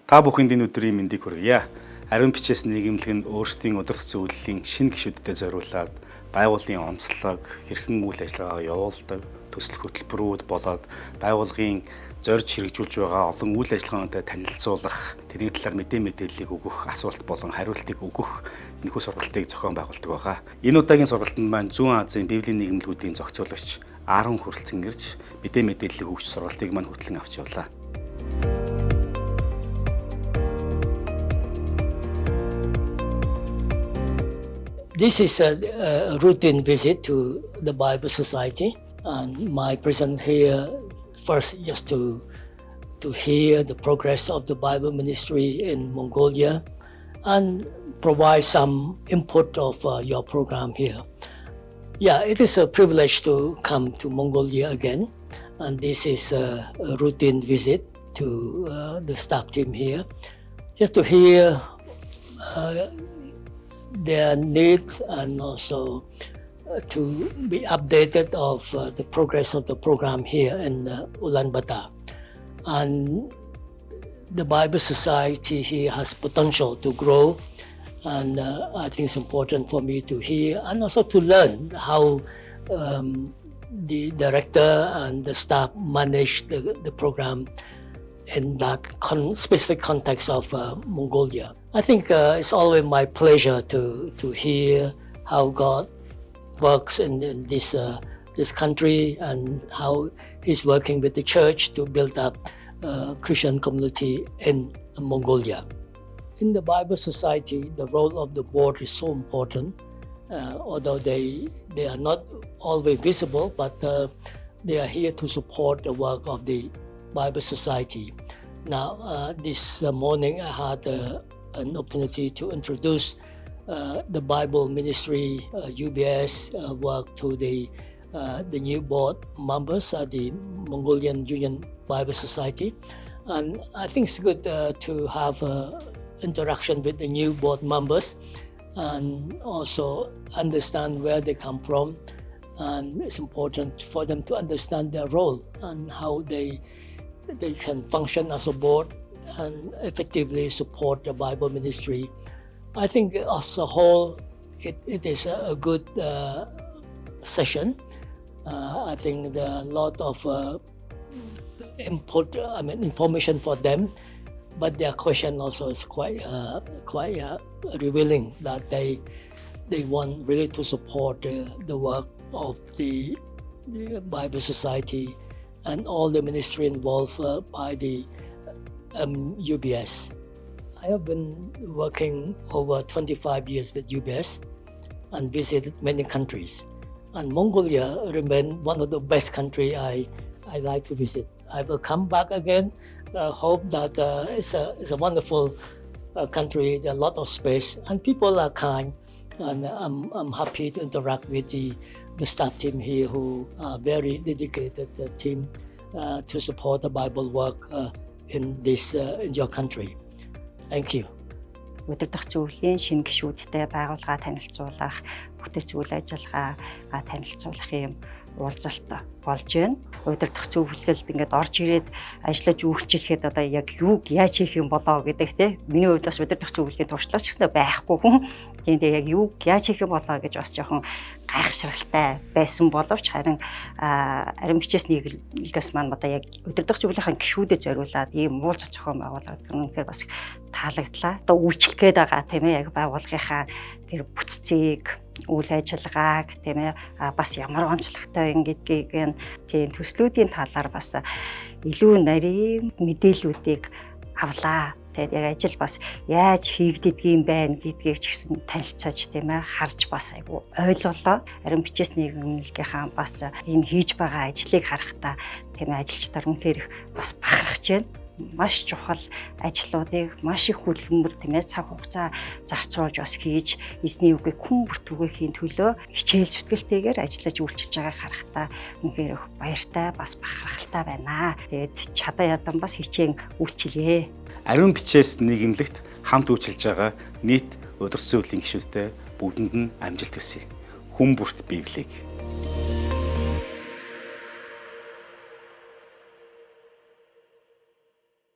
Та бүхэнд энэ өдрийн мэндийг хүргье. Ариун бичээс нийгэмлэг нь өөрсдийн удирдах зөвлөлийн шинэ гишүүдэд зориулаад байгууллагын онцлог, хэрхэн үйл ажиллагаа явуулдаг, төсөл хөтөлбөрүүд болоод байгууллагын зорж хэрэгжүүлж байгаа олон үйл ажиллагаануудад танилцуулах, тэрний талаар мэдээллийг өгөх, асуулт болон хариултыг өгөх энэхүү сургалтыг зохион байгуулдаг байгаа. Энэ удаагийн сургалтанд маань Зүүн Азийн Библийн нийгэмлэгүүдийн зохицуулагч Аарон хүрэлцэн ирж мэдээллийг өгч сургалтыг маань хөтлөн авч явлаа. This is a routine visit to the Bible Society, and my presence here first just to hear the progress of the Bible ministry in Mongolia and provide some input of your program here. Yeah, it is a privilege to come to Mongolia again, and this is a routine visit to the staff team here, just to hear their needs and also to be updated of the progress of the program here in Ulaanbaatar. And the Bible Society here has potential to grow, and I think it's important for me to hear and also to learn how the director and the staff manage the program in that specific context of Mongolia. I think it's always my pleasure to hear how God works in this country and how He's working with the church to build up Christian community in Mongolia. In the Bible Society, the role of the board is so important, although they are not always visible, but they are here to support the work of the Bible Society. Now, this morning I had an opportunity to introduce the Bible Ministry UBS work to the new board members at the Mongolian Union Bible Society, and I think it's good to have interaction with the new board members and also understand where they come from, and it's important for them to understand their role and how they can function as a board and effectively support the Bible ministry. I think as a whole, it is a good session. I think there are a lot of information for them, but their question also is quite revealing that they want really to support the work of the Bible Society and all the ministry involved by the UBS. I have been working over 25 years with UBS and visited many countries. And Mongolia remains one of the best countries I like to visit. I will come back again. Hope that it's a wonderful country. There are a lot of space and people are kind. And I'm happy to interact with the staff team here who are very dedicated team to support the Bible work in your country. Thank you. Удирдах зөвлөлийн шинэ гишүүдтэй байгууллага танилцуулах, бүтэц үйл ажиллагаагаа танилцуулах юм уулзалт болж байна. Удирдах зөвлөлд ингээд орж ирээд ажиллаж үйлчлэхэд одоо яг юуг яаж хийх юм болоо гэдэг тийм. Миний хувьд бас удирдах зөвлөлийн туршлаач гэсэн байхгүй хүн. Тийм яг юуг яаж хийх юм болоо гэж бас жоохон гайхшралтай байсан боловч харин ариун бичээс нийгэмлэгээс маань одоо яг удирдах зөвлөлийн гишүүдэд зориулаад ийм уулзалт зохион байгуулаад гэнээр бас таалагдлаа. Одоо үйлчлэгээд байгаа тийм ээ яг байгууллагынхаа тэр бүтцийг үйл ажиллагааг тийм ээ бас ямар онцлогтой ингэдгийг тийм төслүүдийн талаар бас илүү нарийн мэдээллүүдийг авлаа. Тэгээд яг ажил бас яаж хийгддгийм байна гэдгийг ч гэсэн танилцаж тийм ээ харж бас айгу ойлголоо. Ариун бичээс нийгэмлэгийнхаа бас энэ хийж байгаа ажлыг харахтаа тийм ээ ажилчдаар үнээр их бас бахархаж байна. Маш чухал ажлуудыг маш их хөдөлмөр тийм ээ цаг хугацаа зарцуулж бас хийж эзний үгийг хүн бүртгүүлэхийн төлөө хичээл зүтгэлтэйгээр ажиллаж үйлчилж байгааг харахтаа үнээр их баяртай бас бахархалтай байна. Тэгээд чадаа ядан бас хичээн үйлчилье. Ариун бичээс нийгэмлэгт хамт үйлчилж байгаа нийт удирдах зөвлөлийн гишүүдтэй бүгдэнд нь амжилт хүсье. Хүн бүрт Библийг